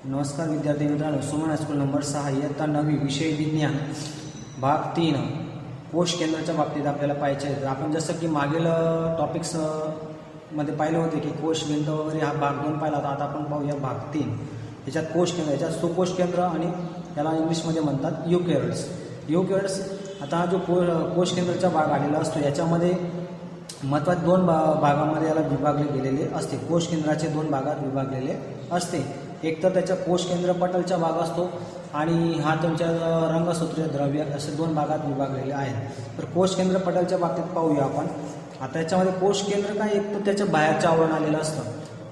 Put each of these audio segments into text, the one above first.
नमस्कार विद्यार्थी मित्रांनो, सुमन हायस्कूल नंबर 6 इयत्ता 9वी विषय विज्ञान भाग 3 कोश केंद्राच्या बाबतीत आपल्याला पाहायचे आहे. आपण जसं की मागील टॉपिक्स मध्ये पाहिले होते की कोश बिंदू वगैरे हा भाग 2 पाहिला होता. आता आपण पाहूया भाग 3. याच्यात कोश केंद्र, याच्यात सुकोश केंद्र आणि त्याला इंग्लिशमध्ये म्हणतात युकॅरियोट्स. आता हा जो कोश केंद्राचा भाग आलेला असतो याच्यामध्ये महत्त्वाचे दोन भागामध्ये याला विभागले गेलेले असते. कोश केंद्राचे दोन भागात विभागलेले असते. एक तर त्याच्या कोश केंद्र पटलचा भाग असतो आणि हा तुमच्या रंगसूत्रीय द्रव्य असे दोन भागात विभागलेले आहेत. तर कोश केंद्र पटलच्या बाबतीत पाहूया आपण. आता याच्यामध्ये कोश केंद्र काय, एक तर त्याच्या बाहेरचं आवरण आलेलं असतं.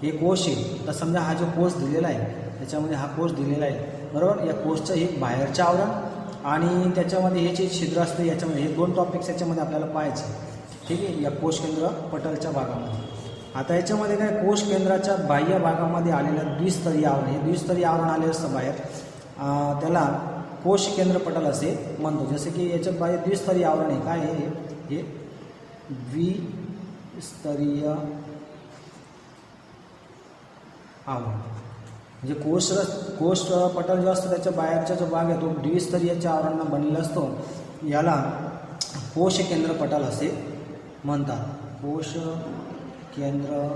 हे कोश आहे. तर समजा हा जो कोश दिलेला आहे त्याच्यामध्ये हा कोश दिलेला आहे, बरोबर. या कोशचं एक बाहेरचं आवरण आणि त्याच्यामध्ये हे जे छिद्र असते याच्यामध्ये हे दोन टॉपिक्स याच्यामध्ये आपल्याला पाहायचे, ठीक आहे, या कोश केंद्र पटलच्या भागामध्ये. आता याच्यामध्ये काय, कोश केंद्राच्या बाह्य भागामध्ये आलेलं द्विस्तरीय आवरण, हे द्विस्तरीय आवरण आले असतं बाहेर, त्याला कोश केंद्र पटल असे म्हणतो. जसे की याच्यात बाह्य द्विस्तरीय आवरण आहे. काय आहे हे द्विस्तरीय आवरण. म्हणजे कोश पटल जो असतो त्याच्या बाहेरचा जो भाग आहे तो द्विस्तरीयच्या आवरणानं बनलेला असतो. याला कोश केंद्र पटल असे म्हणतात. कोश केंद्र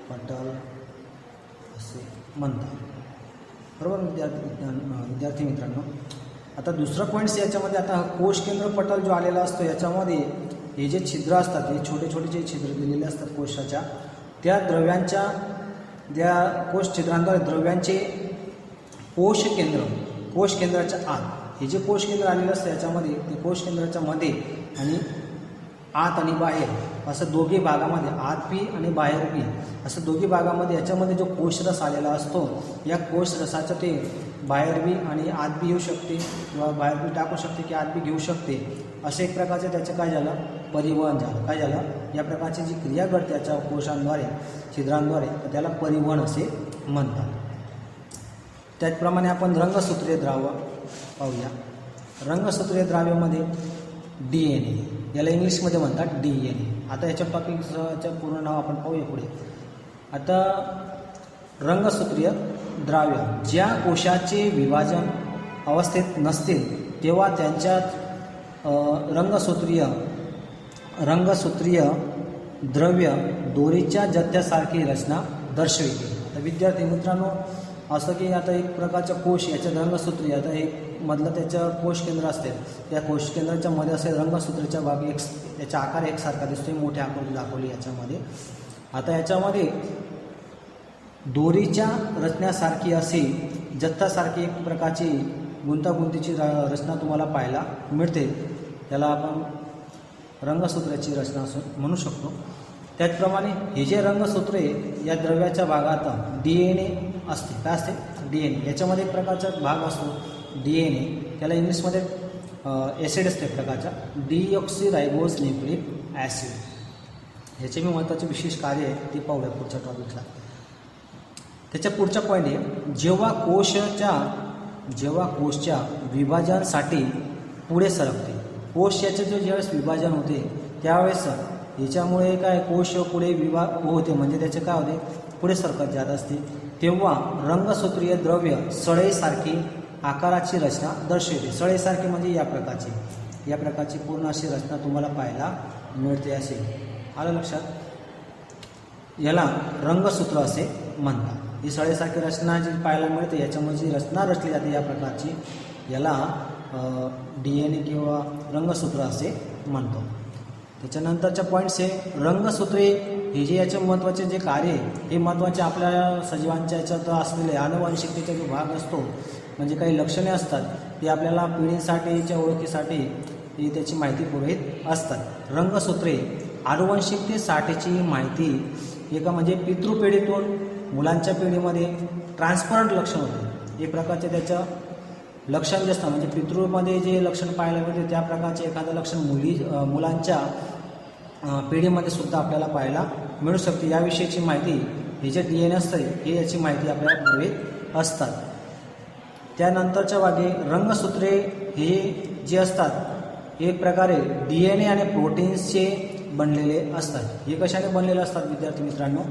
पटल असे म्हणतात, बरोबर विद्यार्थी मित्रांनो. आता दुसरं पॉईंट्स याच्यामध्ये, आता कोश केंद्र पटल जो आलेला असतो याच्यामध्ये हे जे छिद्र असतात, हे छोटे छोटे जे छिद्र दिलेले असतात कोशाच्या, त्या द्रव्यांच्या त्या कोश छिद्रांद्वारे द्रव्यांचे कोश केंद्राच्या आत, हे जे कोश केंद्र आलेलं असतं याच्यामध्ये ते कोश केंद्राच्या मध्ये आणि आत आणि बाहेर असं दोघी भागामध्ये, आत पी आणि बाहेर पी असं दोघी भागामध्ये याच्यामध्ये जो कोशरस आलेला असतो, या कोशरसाचं ते बाहेर बी आणि आत बी येऊ शकते किंवा बाहेर बी टाकू शकते की आत बी घेऊ शकते. असे एक प्रकारचे त्याचं काय झालं, परिवहन झालं. काय झालं, या प्रकारची जी क्रिया घडते त्याच्या कोशांद्वारे, छिद्रांद्वारे, तर त्याला परिवहन असे म्हणतात. त्याचप्रमाणे आपण रंगसूत्रीय द्राव्य पाहूया. रंगसूत्रीय द्राव्यामध्ये DNA, याला इंग्लिशमध्ये म्हणतात DNA. आता याच्या टॉपिकचं पूर्ण नाव आपण पाहूया पुढे. आता रंगसूत्रीय द्राव्य ज्या कोशाचे विभाजन अवस्थेत नसतील तेव्हा त्यांच्यात रंगसूत्रीय द्रव्य दोरीच्या जथ्यासारखी रचना दर्शविते. आता विद्यार्थी मित्रांनो, असं की आता एक प्रकारचा कोश, याच्या रंगसूत्री, आता एक मधलं त्याचं कोश केंद्र असते, त्या कोश केंद्राच्या मध्ये असे रंगसूत्रीचा भाग एक, याचा आकार एकसारखा दिसतोय, मोठ्या आकृती दाखवली याच्यामध्ये. आता याच्यामध्ये दोरीच्या रचण्यासारखी अशी जथ्थासारखी एक प्रकारची गुंतागुंतीची रचना तुम्हाला पाहायला मिळते. त्याला आपण रंगसूत्राची रचना असं म्हणू शकतो. त्याचप्रमाणे हे जे रंगसूत्रे या द्रव्याच्या भागात DNA असते. काय असते, DNA. याच्यामध्ये एक प्रकारचा भाग असतो DNA, त्याला इंग्लिशमध्ये ॲसिड असते प्रकारचा, डिऑक्सिरायबोज न्यूक्लिक ॲसिड. याचे मी महत्त्वाचे विशेष कार्य आहे ते पाहूया पुढच्या टॉपिकला. त्याच्या पुढचा पॉईंट आहे, जेव्हा कोशच्या विभाजनासाठी पुढे सरकते, कोश याचे ज्यावेळेस विभाजन होते त्यावेळेस याच्यामुळे काय, कोश पुढे विभाग होते, म्हणजे त्याचे काय होते, पुढे सरकत जात असते, तेव्हा रंगसूत्रीय द्रव्य सळईसारखी आकाराची रचना दर्शवते. सळईसारखी म्हणजे या प्रकारची पूर्ण अशी रचना तुम्हाला पाहायला मिळते. असे आलं लक्षात. याला रंगसूत्र असे म्हणतात. ही सळईसारखी रचना जी पाहायला मिळते याच्यामध्ये जी रचना रचली जाते या प्रकारची, याला DNA किंवा रंगसूत्र असे म्हणतो. त्याच्यानंतरच्या पॉईंट्स आहे, रंगसूत्रे हे जे याचे महत्त्वाचे जे कार्य आहे, हे महत्त्वाचे आपल्या सजीवांच्या याच्यात असलेले आनुवंशिकतेचा जो भाग असतो, म्हणजे काही लक्षणे असतात ती आपल्याला पिढीसाठीच्या ओळखीसाठी ही त्याची माहिती पुरवित असतात. रंगसूत्रे आनुवंशिकतेसाठीची माहिती एका म्हणजे पितृपिढीतून मुलांच्या पिढीमध्ये ट्रान्सपरंट लक्षण होते. एक प्रकारचे त्याचं लक्षण जे असतं, म्हणजे पितृमध्ये जे लक्षण पाहायला मिळते त्या प्रकारचे एखादं लक्षण मुलांच्या पिढीमध्ये सुद्धा आपल्याला पाहायला मिळू शकते. याविषयीची माहिती हे जे DNA असतं हे याची माहिती आपल्याला पुरवित असतात. त्यानंतरच्या भागी रंगसूत्रे हे जे असतात एक प्रकारे DNA आणि प्रोटीन्सचे बनलेले असतात. हे कशाने बनलेले असतात विद्यार्थी मित्रांनो?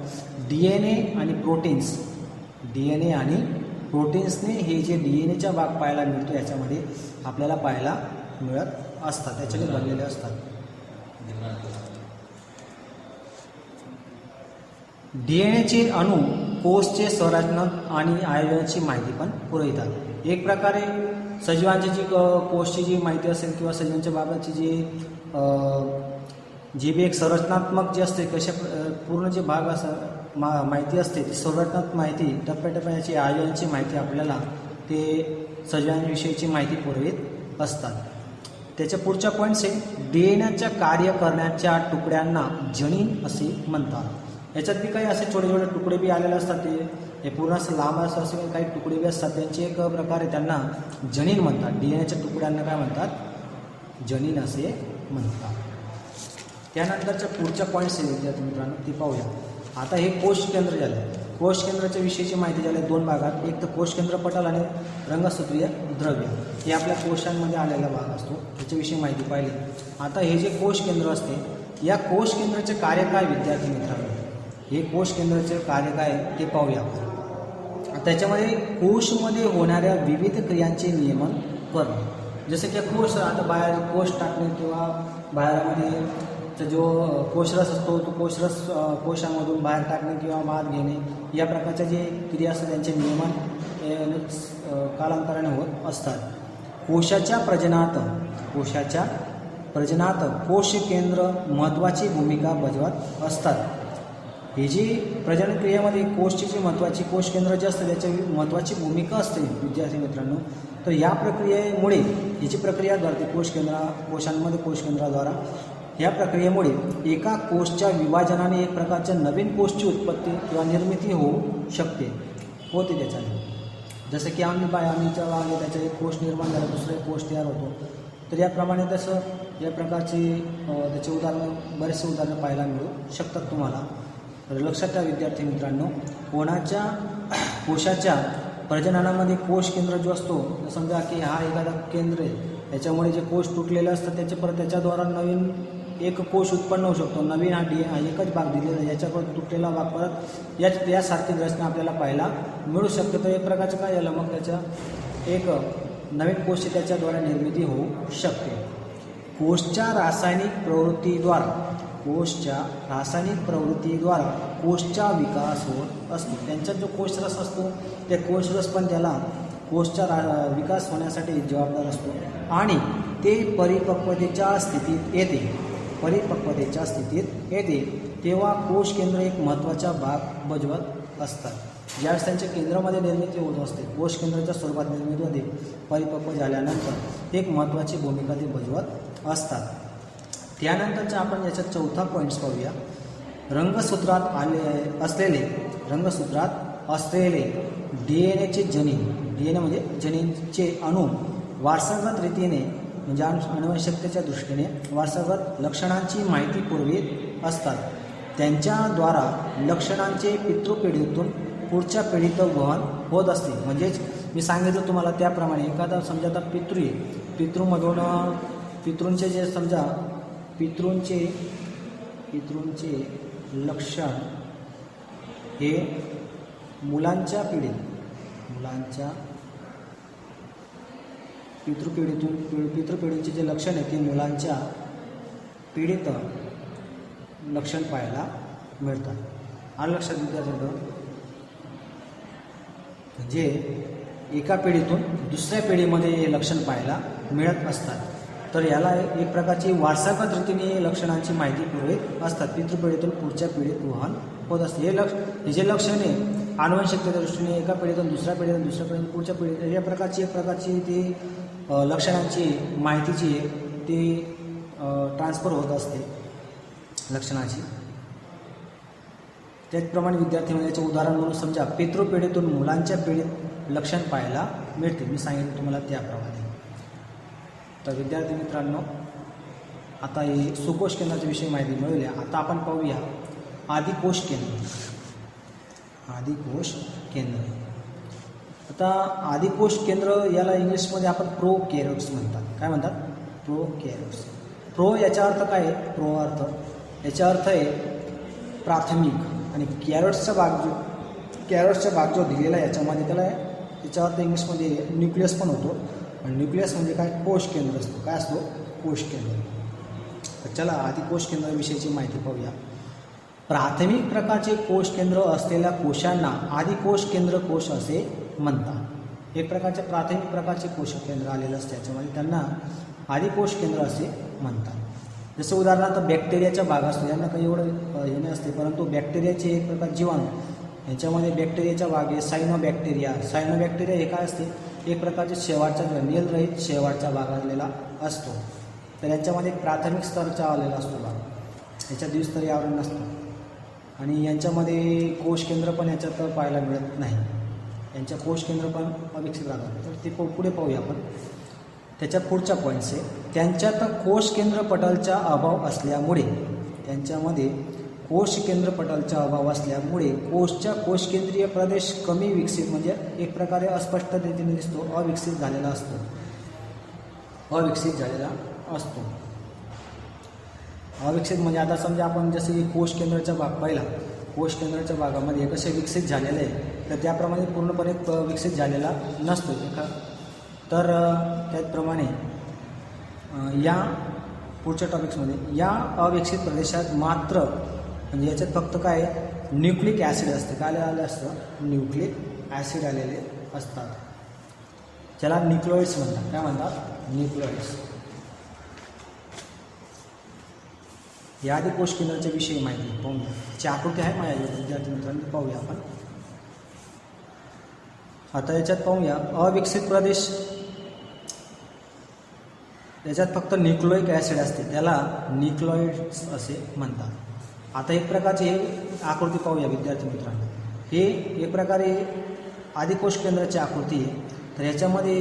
DNA आणि प्रोटीन्सने हे जे DNA भाग पाहायला मिळतो याच्यामध्ये आपल्याला पाहायला मिळत असतात, त्याच्याने बनलेले असतात. DNA अणू कोषचे संरचना आणि आयोजनाची माहिती पण पुरवितात. एक प्रकारे सजीवांची जी कोषची जी माहिती असेल किंवा सजीवांच्या बाबतची जी बी एक संरचनात्मक जे असते कशा पूर्ण जे भाग माहिती असते ती संरचनात्मक माहिती टप्प्याटप्प्याची आयोजनाची माहिती आपल्याला ते सजीवांविषयीची माहिती पुरवित असतात. त्याच्या पुढच्या पॉईंट्स आहे DNA कार्य करण्याच्या तुकड्यांना जनिन असे म्हणतात. याच्यात बी काही असे छोटे छोटे तुकडे बी आलेले असतात, हे पूर्ण असं लांब असं असे काही तुकडे बी असतात, त्यांचे एक प्रकारे त्यांना जनिन म्हणतात. DNA तुकड्यांना काय म्हणतात? जनिन असे म्हणतात. त्यानंतरच्या पुढच्या पॉईंट्स आहे विद्यार्थी मित्रांनो ते पाहूया. आता हे कोष केंद्र झालं. कोष केंद्राच्या विषयीची माहिती झाली दोन भागात, एक तर कोष केंद्र पटल आणि रंगसूत्रीय द्रव्य, हे आपल्या कोशांमध्ये आलेला भाग असतो, त्याच्याविषयी माहिती पाहिली. आता हे जे कोष केंद्र असते या कोष केंद्राचे कार्य काय विद्यार्थी मित्रांनो? हे कोष केंद्राचे कार्य काय ते पाहूया. त्याच्यामध्ये कोषमध्ये होणाऱ्या विविध क्रियांचे नियमन करणे, जसे की कोष आता बाहेर कोष टाकणे किंवा बाहेरमध्ये जो कोषरस असतो तो कोषरस कोशामधून बाहेर टाकणे किंवा मात घेणे या प्रकारच्या जे क्रिया असतात त्यांचे नियमन कालांतराने होत असतात. कोशाच्या प्रजनात कोश केंद्र महत्त्वाची भूमिका बजावत असतात. ही जी प्रजनन क्रियेमध्ये कोषची जी महत्त्वाची कोष केंद्र जे असतं त्याची महत्त्वाची भूमिका असते विद्यार्थी मित्रांनो. तर या प्रक्रियेमुळे ही जी प्रक्रिया घडते कोशांमध्ये कोष केंद्राद्वारा, या प्रक्रियेमुळे एका कोषच्या विभाजनाने एक प्रकारच्या नवीन कोषची उत्पत्ती किंवा निर्मिती होऊ शकते होते त्याच्याने. जसं की आम्हीच्या वागे त्याचा एक कोष निर्माण झाला, दुसरा एक कोष तयार होतो. तर याप्रमाणे तसं या प्रकारची त्याचे बरेचसे उदाहरणं पाहायला मिळू शकतात तुम्हाला. तर लक्षात ठेवा विद्यार्थी मित्रांनो, कोशाच्या प्रजननामध्ये कोष केंद्र जो असतो, समजा की हा एखादा केंद्र आहे, याच्यामुळे जे कोष तुटलेले असतात त्याचे परत त्याच्याद्वारा नवीन एक कोष उत्पन्न होऊ शकतो. नवीन हा एकच भाग दिलेला, याच्याकडून तुटलेला भाग परत यासारखी रचना आपल्याला पाहायला मिळू शकते. तर एक प्रकारचं काय झालं मग त्याच्या एक नवीन कोष त्याच्याद्वारे निर्मिती होऊ शकते. कोषच्या रासायनिक प्रवृत्तीद्वारा कोषचा विकास होत असतो. त्यांचा जो कोषरस असतो त्या कोषरस पण त्याला कोषचा विकास होण्यासाठी जबाबदार असतो आणि ते परिपक्वतेच्या स्थितीत येते तेव्हा कोष केंद्र एक महत्त्वाचा भाग बजावत असतात. ज्यावेळेस त्यांच्या केंद्रामध्ये निर्मिती होत असते, कोष केंद्राच्या स्वरूपात निर्मिती होते, परिपक्व झाल्यानंतर एक महत्त्वाची भूमिका ते बजावत असतात. त्यानंतरच्या आपण याच्यात चौथा पॉईंट्स पाहूया. रंगसूत्रात असलेले DNA म्हणजे जनिनचे अणू वारसागत रीतीने म्हणजे अनुवंशिकतेच्या दृष्टीने वारसागत लक्षणांची माहिती पुरवित असतात. त्यांच्याद्वारा लक्षणांचे पितृपिढीतून पुढच्या पिढीत वहन होत असते. म्हणजेच मी सांगितलं तुम्हाला त्याप्रमाणे एखादा समजा आता पितृमधून पितृंचे जे समजा पितृंचे लक्षण हे मुलांच्या पितृपिढीचे जे लक्षण आहे ते मुलांच्या पिढीत लक्षण पाहायला मिळतात. आलं लक्षात विद्यार्थ्यांना? जे एका पिढीतून दुसऱ्या पिढीमध्ये हे लक्षण पाहायला मिळत असतात. तर याला एक प्रकारची वारसागत रीतीने लक्षणांची माहिती पुरवित असतात. पितृपिढीतून पुढच्या पिढीत वहन होत असते. हे जे लक्षण आहे आनुवंशिकतेच्या दृष्टीने एका पिढीतून दुसऱ्या पिढीतून पुढच्या पिढीत या प्रकारची ती लक्षणांची माहितीची ती ट्रान्सफर होत असते लक्षणाची. त्याचप्रमाणे विद्यार्थी याचे उदाहरण म्हणून समजा पितृपिढीतून मुलांच्या पिढीत लक्षण पाहायला मिळते. मी सांगितलं तुम्हाला त्याप्रमाणे. तर विद्यार्थी मित्रांनो, आता हे सुकोष केंद्राच्या विषयी माहिती मिळवली. आता आपण पाहूया आदिकोष केंद्र. आता आदिकोष केंद्र याला इंग्लिशमध्ये आपण प्रोकॅरियोट्स म्हणतात. काय म्हणतात? प्रोकॅरियोट्स. प्रो याचा अर्थ काय आहे? याचा अर्थ आहे प्राथमिक आणि कॅरोट्सचा भाग जो दिलेला आहे याच्यामध्ये त्याला त्याच्यावर इंग्लिशमध्ये न्यूक्लियस पण होतो. आणि न्यूक्लियस म्हणजे काय, कोश केंद्र असतो. काय असतो, कोश केंद्र. तर चला आधी कोश केंद्राविषयीची माहिती पाहूया. प्राथमिक प्रकारचे कोश केंद्र असलेल्या कोशांना आधी कोश केंद्र कोश असे म्हणतात. एक प्रकारचे प्राथमिक प्रकारचे कोश केंद्र आलेलं असते त्याच्यामध्ये त्यांना आधी कोश केंद्र असे म्हणतात. जसं उदाहरणार्थ बॅक्टेरियाच्या भाग असतो, यांना काही एवढं हे नसते, परंतु बॅक्टेरियाचे एक प्रकार जीवाणू, याच्यामध्ये बॅक्टेरियाच्या भाग आहे सायनोबॅक्टेरिया. सायनोबॅक्टेरिया हे काय असते, एक प्रकारचे शेवाळचा ग्रॅन्युलरहित शेवाळचा भाग आलेला असतो. तर यांच्यामध्ये एक प्राथमिक स्तरचा आलेला असतो भाग, याच्यात द्विस्तरीय आवरण नसतं. आणि यांच्यामध्ये कोश केंद्र पण याच्यात पाहायला मिळत नाही, यांच्या कोश केंद्र पण अविकसित राहतात. तर ते पुढे पाहूया आपण. त्याच्या पुढचा पॉईंट्स आहे, त्यांच्यात कोश केंद्र पटलचा अभाव असल्यामुळे, त्यांच्यामध्ये कोश केंद्र पटलचा अभाव असल्यामुळे कोशच्या कोशकेंद्रीय प्रदेश कमी विकसित, म्हणजे एक प्रकारे अस्पष्ट रीतीने दिसतो, अविकसित झालेला असतो. अविकसित म्हणजे आता समजा आपण जसे की कोश केंद्राचा भाग पाहिला, कोश केंद्राच्या भागामध्ये कसे विकसित झालेले आहे, तर त्याप्रमाणे पूर्णपणे विकसित झालेला नसतो तर त्याचप्रमाणे या पुढच्या टॉपिक्समध्ये या अविकसित प्रदेशात मात्र, म्हणजे याच्यात फक्त काय न्यूक्लिक ॲसिड असते. काय आलेलं असतं, न्यूक्लिक ॲसिड आलेले असतात, ज्याला न्यूक्लिओइड्स म्हणतात. काय म्हणतात, न्यूक्लिओइड्स. या आधी कोश केंद्राच्या विषयी माहिती पाहूया. ची आकृती आहे माझ्या विद्यार्थी मित्रांनो, पाहूया आपण. आता याच्यात पाहूया अविकसित प्रदेश, याच्यात फक्त न्यूक्लिक ॲसिड असते, त्याला न्यूक्लिओइड्स असे म्हणतात. आता एक प्रकारचे हे आकृती पाहूया विद्यार्थी मित्रांनो. हे एक प्रकारे आदिकोश केंद्राची आकृती आहे. तर याच्यामध्ये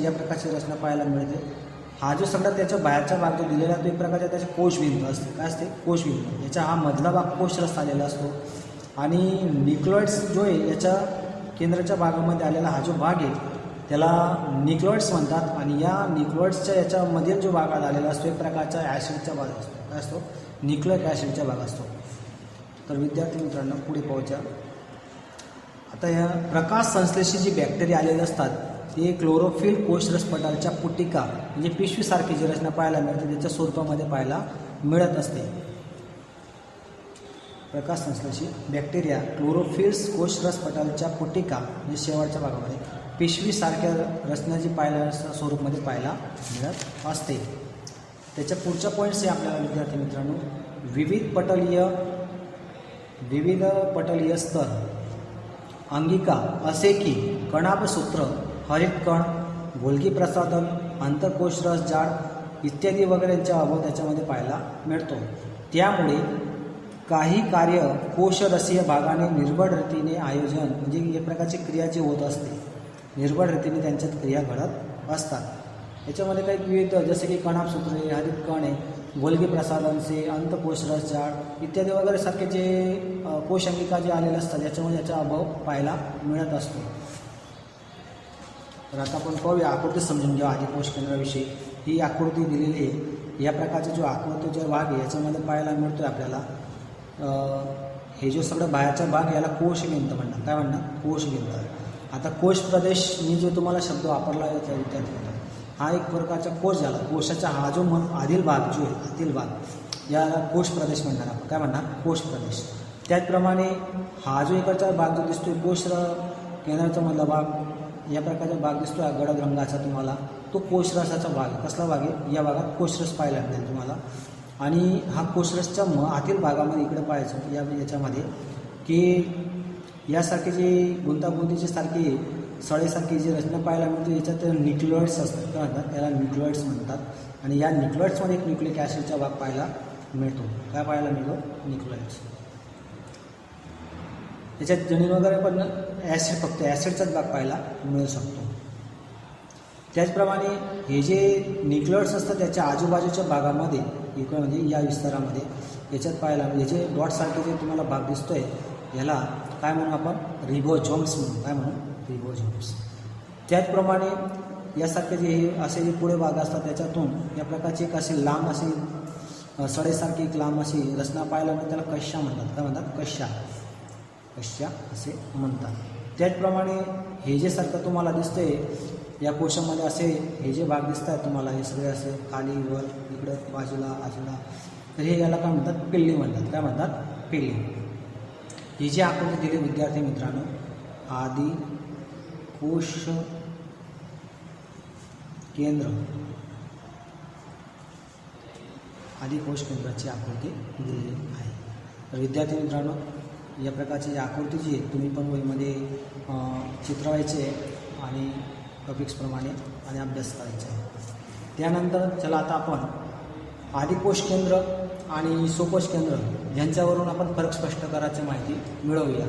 या प्रकारची रचना पाहायला मिळते. हा जो सगळा त्याच्या बाहेरचा भाग जो दिलेला तो एक प्रकारचा त्याचे कोशबिंदू असते. काय असते, कोशबिंदू. याचा हा मधला भाग कोशरस आलेला असतो. आणि न्यूक्लिओइड्स जो आहे याच्या केंद्राच्या भागामध्ये आलेला हा जो भाग आहे त्याला न्यूक्लिओइड्स म्हणतात. आणि या न्यूक्लिओइड्सच्या याच्यामध्ये जो भाग आलेला असतो एक प्रकारचा ॲसिडचा भाग असतो. काय असतो, न्यूक्लिक ॲसिडचा भाग असतो. तर विद्यार्थी मित्रांनो पुढे पोहोचा. आता या प्रकाश संश्लेषी जी बॅक्टेरिया आलेले असतात ते क्लोरोफिल कोशरस पटलच्या पुटिका म्हणजे पिशवीसारखी जी रचना पाहायला मिळते त्याच्या स्वरूपामध्ये पाहायला मिळत असते. प्रकाश संश्लेषी बॅक्टेरिया क्लोरोफिल्स कोशरस पटलच्या पुटिका म्हणजे शेवटच्या भागामध्ये पिशवीसारख्या रचनाची पाहायला स्वरूपामध्ये पाहायला मिळत असते. त्याच्या पुढच्या पॉईंट्स आहे आपल्याला विद्यार्थी मित्रांनो, विविध पटलीय स्तर अंगिका असे की कणाभसूत्र, हरितकण, गोल्गी प्रसाधन, आंतरकोशरस जाड इत्यादी वगैरेंचा अभाव त्याच्यामध्ये पाहायला मिळतो. त्यामुळे काही कार्य कोशरसीय भागाने निर्भर रीतीने आयोजन म्हणजे एक प्रकारची क्रिया जी होत असते निर्भर रीतीने त्यांच्यात क्रिया घडत असतात. याच्यामध्ये काही विविध जसे की कणाभसूत्र आहे, हरितकण आहे, गोल्गी प्रसाधनचे, अंतकोशरस जाड इत्यादी वगैरे सारखे जे कोशांगिका जे आलेले असतात याच्यामध्ये याचा अभाव पाहायला मिळत असतो. तर आता आपण पाहूया आकृती समजून घ्या आधी कोश केंद्राविषयी. ही आकृती दिलेली आहे. या प्रकारचा जो आकृती जो भाग आहे याच्यामध्ये पाहायला मिळतो आहे आपल्याला. हे जो सगळं बाहेरचा भाग याला कोशगिंत म्हणतात. काय म्हणतात, कोशगिंत. आता कोश प्रदेश मी जो तुम्हाला शब्द वापरला आहे त्या विद्यार्थ्यांना हा एक प्रकारचा कोश झाला. कोशाचा हा जो आतील भाग जो आहे आतील भाग याला कोश प्रदेश म्हणतात आपण. काय म्हणणार, कोश प्रदेश. त्याचप्रमाणे हा जो इकडचा भाग जो दिसतोय कोश केंद्राचा मधला भाग या प्रकारचा भाग दिसतो आहे गडद रंगाचा तुम्हाला तो कोशरसाचा भाग आहे. कसला भाग आहे, या भागात कोशरस पाहायला मिळेल तुम्हाला. आणि हा कोशरसच्या आतील भागामध्ये इकडे पाहायचं याच्यामध्ये की यासारखे जे गुंतागुंतीचे सारखे सळेसारखी जी रचना पाहायला मिळते याच्यात न्यूक्लिओइड्स असतात. काय म्हणतात, त्याला न्यूक्लिओइड्स म्हणतात. आणि या न्यूक्लिओइड्समध्ये एक न्यूक्लिक ॲसिडचा भाग पाहायला मिळतो. काय पाहायला मिळतो, न्यूक्लिओइड्स. त्याच्यात जणीन वगैरे पण ॲसिड फक्त ॲसिडचाच भाग पाहायला मिळू शकतो. त्याचप्रमाणे हे जे न्यूक्लिओइड्स असतात त्याच्या आजूबाजूच्या भागामध्ये इकडे म्हणजे या विस्तारामध्ये याच्यात पाहायला हे जे डॉटसारखे जे तुम्हाला भाग दिसतोय याला काय म्हणू आपण, रिबोझोम्स म्हणून. काय म्हणू, रिबोझोम्स. त्याचप्रमाणे यासारखे जे असे जे पुढे भाग असतात त्याच्यातून या प्रकारची एक अशी लांब अशी सडेसारखी एक लांब अशी रचना पाहायला मिळते त्याला कश्या म्हणतात. काय म्हणतात, कश्या असे म्हणतात. त्याचप्रमाणे हे जे सारखं तुम्हाला दिसतंय या कोशामध्ये असे हे जे भाग दिसत आहेत तुम्हाला हे सगळे असे खाली वर इकडं बाजूला तर हे याला काय म्हणतात पिल्ली म्हणतात. काय म्हणतात पिल्ली. ही जी आकृती दिली विद्यार्थी मित्रांनो आदि कोश केंद्र आदि कोश केंद्राची आकृती दिलेली आहे. तर विद्यार्थी मित्रांनो या प्रकारची जी आकृती जी आहे तुम्ही पण वहीमध्ये चित्रवायचे आणि टॉपिक्सप्रमाणे आणि अभ्यास करायचा आहे. त्यानंतर चला आता आपण आदिकोश केंद्र आणि स्वकोश केंद्र यांच्यावरून आपण फरक स्पष्ट करायची माहिती मिळवूया.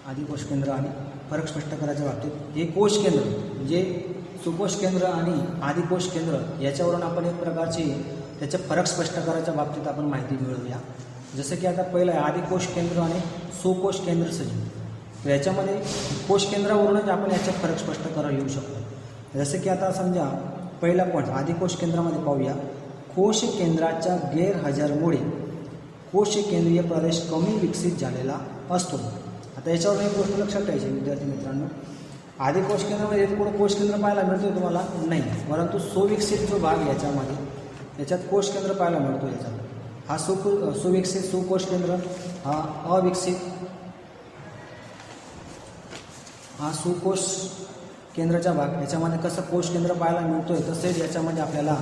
आदिकोश केंद्र आणि फरक स्पष्ट करायच्या बाबतीत हे कोश केंद्र म्हणजे सुकोश केंद्र आणि आदिकोश केंद्र याच्यावरून आपण एक प्रकारची त्याचे फरक स्पष्ट करायच्या बाबतीत आपण माहिती मिळवूया. जसं की आता पहिलं आहे आदिकोश केंद्र आणि सुकोश केंद्र सजीव. तर याच्यामध्ये कोश केंद्रावरूनच आपण याचे फरक स्पष्ट करायला येऊ शकतो. जसं की आता समजा पहिला पॉईंट आदिकोश केंद्रामध्ये पाहूया. कोश केंद्राच्या गैरहजेरीमुळे कोश केंद्रीय प्रदेश कमी विकसित झालेला असतो. आता याच्यावर एक गोष्ट लक्षात ठेवायची विद्यार्थी मित्रांनो आदिकोश केंद्रामध्ये कुठं कोश केंद्र पाहायला मिळतो तुम्हाला नाही, परंतु सुविकसित जो भाग याच्यामध्ये याच्यात कोश केंद्र पाहायला मिळतो. याच्यात हा सुविकसित सुकोश केंद्र हा अविकसित हा सुकोश केंद्राचा भाग याच्यामध्ये कसं कोश केंद्र पाहायला मिळतोय तसेच याच्यामध्ये आपल्याला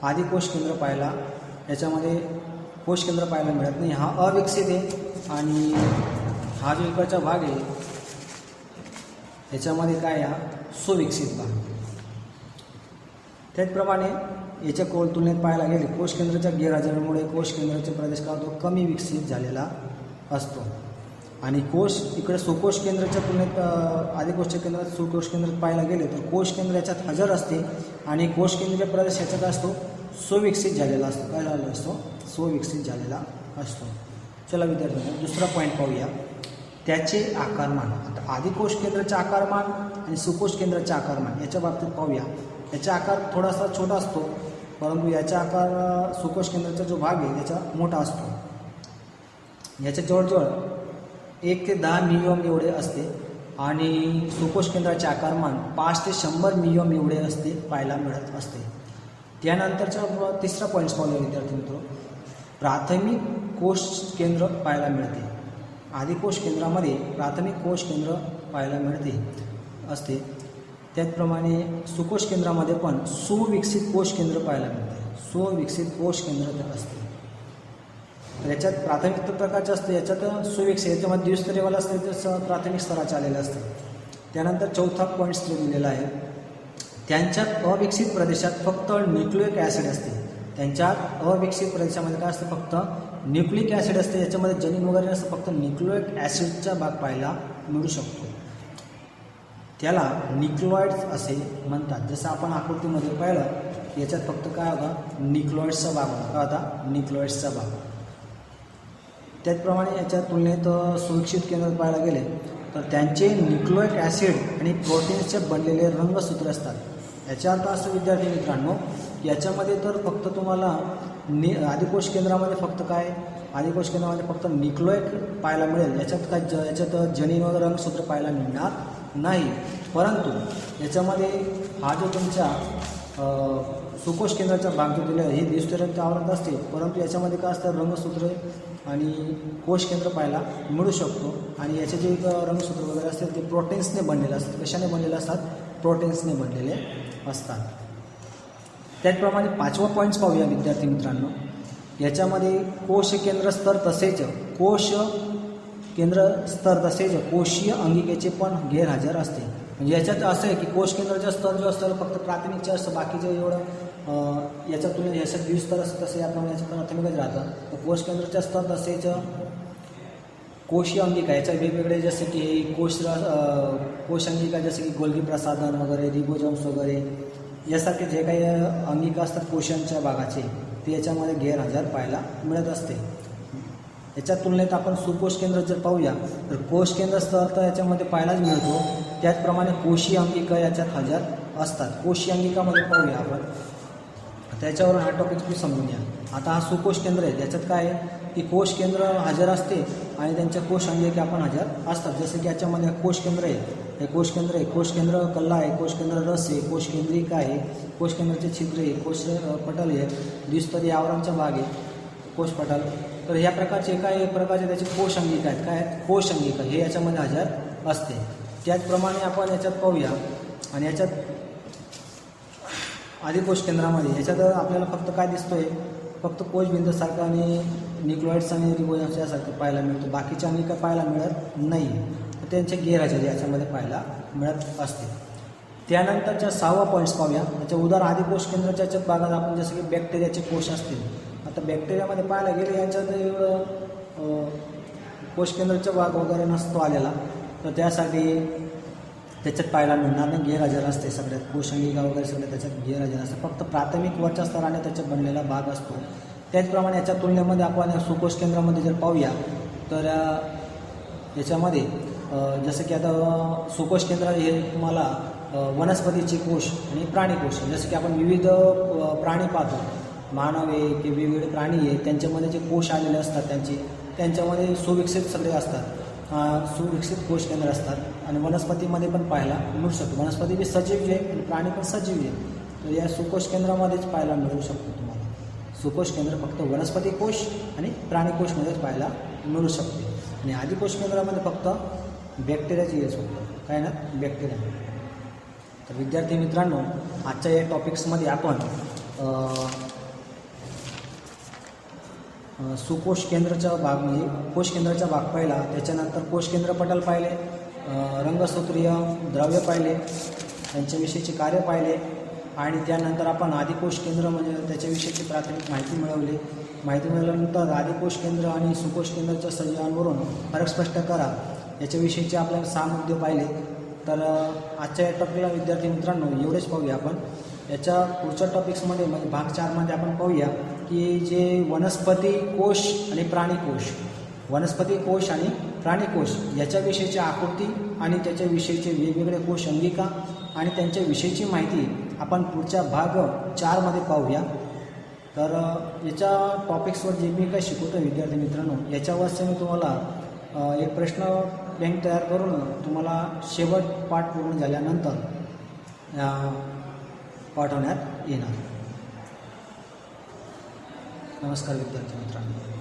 आदिकोश केंद्र पाहायला याच्यामध्ये कोश केंद्र पाहायला मिळत नाही. हा अविकसित आहे आणि हा जो इकडचा भाग आहे याच्यामध्ये काय हा सुविकसित भाग. त्याचप्रमाणे याच्या तुलनेत पाहायला गेले कोश केंद्राच्या गैरहजेरीमुळे कोश केंद्राचा प्रदेश का होतो कमी विकसित झालेला असतो. आणि कोश इकडे सुकोश केंद्राच्या तुलनेत आदिकोशच्या केंद्रात सुकोश केंद्रात पाहायला गेले तर कोश केंद्र याच्यात हजर असते आणि कोश केंद्रीय प्रदेश याच्यात असतो सुविकसित झालेला असतो. काय झालेला असतो सुविकसित झालेला असतो. चला विद्यार्थ्यांनो दुसरा पॉईंट पाहूया त्याचे आकारमान. आता आदिकोश केंद्राचे आकारमान आणि सुकोश केंद्राचे आकारमान याच्या बाबतीत पाहूया. याचा आकार थोडासा छोटा असतो परंतु याचा आकार सुकोश केंद्राचा जो भाग आहे त्याचा मोठा असतो. याच्या जवळजवळ 1 ते 10 मिलियन एवढे असते आणि सुकोश केंद्राचे आकारमान 5 ते 100 मिलियन एवढे असते पाहायला मिळत असते. त्यानंतरचा तिसरा पॉईंट पाहूया विद्यार्थी मित्र प्राथमिक कोश केंद्र पाहायला मिळते. आदिकोश केंद्रामध्ये प्राथमिक कोश केंद्र पाहायला मिळते असते. त्याचप्रमाणे सुकोश केंद्रामध्ये पण सुविकसित कोश केंद्र पाहायला मिळते. सुविकसित कोश केंद्र असते. तर याच्यात प्राथमिक प्रकारचं असतं याच्यात सुविकसित याच्यामध्ये द्विस्तरीयवाला असते तर प्राथमिक स्तराचे आलेलं असतं. त्यानंतर चौथा पॉईंट्स जो दिलेला आहे त्यांच्यात अविकसित प्रदेशात फक्त न्यूक्लिक ॲसिड असते. त्यांच्यात अविकसित प्रदेशामध्ये काय असतं फक्त न्यूक्लिक ॲसिड असते. याच्यामध्ये जनिन वगैरे नसतं फक्त न्यूक्लिक ॲसिडचा भाग पाहायला मिळू शकतो. त्याला न्यूक्लिऑइड्स असे म्हणतात. जसं आपण आकृतीमध्ये पाहिलं याच्यात फक्त काय होता न्यूक्लिऑइड्सचा भाग होता. काय होता न्यूक्लिऑइड्सचा भाग. त्याचप्रमाणे याच्या तुलनेत सुविकसित केंद्र पाहायला गेले तर त्यांचे न्यूक्लिक ॲसिड आणि प्रोटीन्सचे बनलेले रंगसूत्र असतात. याचा अर्थ असं विद्यार्थी मित्रांनो याच्यामध्ये तर फक्त तुम्हाला आदिकोश केंद्रामध्ये फक्त काय आदिकोश केंद्रामध्ये फक्त न्यूक्लिक पाहायला मिळेल. याच्यात जनिन वगैरे रंगसूत्र पाहायला मिळणार नाही. परंतु याच्यामध्ये हा जो तुमचा सुकोश केंद्राचा भाग जो दिला हे द्विस्तरीय आवृत्त असते परंतु याच्यामध्ये काय असतं रंगसूत्र आणि कोश केंद्र पाहायला मिळू शकतो. आणि याचे जे रंगसूत्र वगैरे असतात ते प्रोटीन्सने बनलेले असतात. कशाने बनलेले असतात प्रोटीन्सने बनलेले असतात. त्याचप्रमाणे 5वा पॉईंट्स पाहूया विद्यार्थी मित्रांनो. याच्यामध्ये कोश केंद्र स्तर तसेच कोश केंद्र स्तर तसेच कोशीय अंगिकेचे पण गैरहजर असते. म्हणजे याच्यात असं आहे की कोश केंद्राचा स्तर जो असतो फक्त प्राथमिकचे असतं बाकीचे एवढं याच्या तुलनेत याच्यात द्विस्तर असतं तसे याप्रमाणे याचं प्राथमिकच राहतं. तर कोश केंद्राच्या स्तर तसेच कोशीय अंगिका याच्या वेगवेगळे जसे की कोश अंगिका जसे की गोल्गी प्रसाधन वगैरे रिबोझोम्स वगैरे यासारखे जे काही अंगिका असतात कोशांच्या भागाचे ते याच्यामध्ये गैरहजर पाहायला मिळत असते. याच्या तुलनेत आपण सुकोश केंद्र जर पाहूया तर कोश केंद्र स्तर तर याच्यामध्ये पाहायलाच मिळतो. त्याचप्रमाणे कोशीय अंगिका याच्यात हजर असतात. कोशीय अंगिकामध्ये पाहूया आपण त्याच्यावरून हा टॉपिक तुम्ही समजून घ्या. आता हा सुकोश केंद्र आहे याच्यात काय आहे की कोश केंद्र हजर असते आणि त्यांच्या कोश अंगिका पण हजर असतात. जसं की याच्यामध्ये कोश केंद्र आहे, हे कोश केंद्र आहे, कोश केंद्र कल्ला आहे, कोश केंद्र रस आहे, कोश केंद्रिका आहे, कोश केंद्राचे छिद्र आहे, कोश पटल आहे, द्विस्तरीय आवरणचा भाग आहे, कोश पटल. तर ह्या प्रकारचे एक प्रकारचे त्याचे कोश अंगिका आहेत. काय कोश अंगिका हे याच्यामध्ये हजर असते. त्याचप्रमाणे आपण याच्यात पाहूया. आणि याच्यात आदिकोश केंद्रामध्ये याच्यात आपल्याला फक्त काय दिसतोय, फक्त कोशबिंदूसारखं आणि न्यूक्लिओइड्स आणि रिबोझोम्स यासारखं पाहायला मिळतं. बाकीचे अंगिका पाहायला मिळत नाही. तर त्यांचे गैरहजेरी याच्यामध्ये पाहायला मिळत असते. त्यानंतरच्या 6वा पॉईंट्स पाहूया. त्याच्या उदाहरण आदिकोश केंद्राच्या याच्यात भागात आपण जसं की बॅक्टेरियाचे कोश असतील. आता बॅक्टेरियामध्ये पाहायला गेले याच्यात एवढं कोश केंद्राचा भाग वगैरे नसतो आलेला, तर त्यासाठी त्याच्यात पाहायला मिळणार नाही. गैरहजर असते सगळ्यात, कोशांगिका वगैरे सगळ्यात त्याच्यात गैरहजर असते. फक्त प्राथमिक वरच्या स्तराने त्याच्यात बनलेला भाग असतो. त्याचप्रमाणे याच्या तुलनेमध्ये आपण सुकोश केंद्रामध्ये जर पाहूया तर याच्यामध्ये जसं की आता सुकोश केंद्र हे तुम्हाला वनस्पतीचे कोश आणि प्राणीकोश, जसं की आपण विविध प्राणी पाहतो, मानव आहे की वेगवेगळे प्राणी आहे, त्यांच्यामध्ये जे कोश आलेले असतात त्यांच्यामध्ये सुविकसित सगळे असतात, सुविकसित कोश केंद्र असतात. आणि वनस्पतीमध्ये पण पाहायला मिळू शकतो. वनस्पती बी सजीव आहे आणि प्राणी पण सजीव आहे. तर या सुकोश केंद्रामध्येच पाहायला मिळू शकतो तुम्हाला. सुकोश केंद्र फक्त वनस्पती कोश आणि प्राणीकोशमध्येच पाहायला मिळू शकते. आणि आदिकोश केंद्रामध्ये फक्त बॅक्टेरियाची येत होतं. काय ना, बॅक्टेरिया. तर विद्यार्थी मित्रांनो, आजच्या या टॉपिक्समध्ये आपण सुकोश केंद्राचा भाग म्हणजे कोश केंद्राचा भाग पाहिला. त्याच्यानंतर कोश केंद्र पटल पाहिले, रंगसूत्रीय द्रव्य पाहिले, त्यांच्याविषयीचे कार्य पाहिले. आणि त्यानंतर आपण आदिकोश केंद्र म्हणजे त्याच्याविषयीची प्राथमिक माहिती मिळवली. माहिती मिळवल्यानंतर आदिकोश केंद्र आणि सुकोश केंद्राच्या सजीवांवरून फरक स्पष्ट करा याच्याविषयीचे आपल्याला 6 मुद्दे पाहिले. तर आजच्या या टॉपिकला विद्यार्थी मित्रांनो एवढेच पाहूया आपण. याच्या पुढच्या टॉपिक्समध्ये म्हणजे भाग 4मध्ये आपण पाहूया की जे वनस्पती कोश आणि प्राणीकोश, वनस्पती कोश आणि प्राणीकोश याच्याविषयीची आकृती आणि त्याच्याविषयीचे वेगवेगळे कोश अंगिका आणि त्यांच्याविषयीची माहिती आपण पुढच्या भाग 4मध्ये पाहूया. तर याच्या टॉपिक्सवर जे मी काय शिकवतो विद्यार्थी मित्रांनो, याच्यावरच मी तुम्हाला एक प्रश्न बँक तयार करून तुम्हाला शेवट पाठ पूर्ण झाल्यानंतर पाठवण्यात येणार. नमस्कार विद्यार्थी मित्रांनो.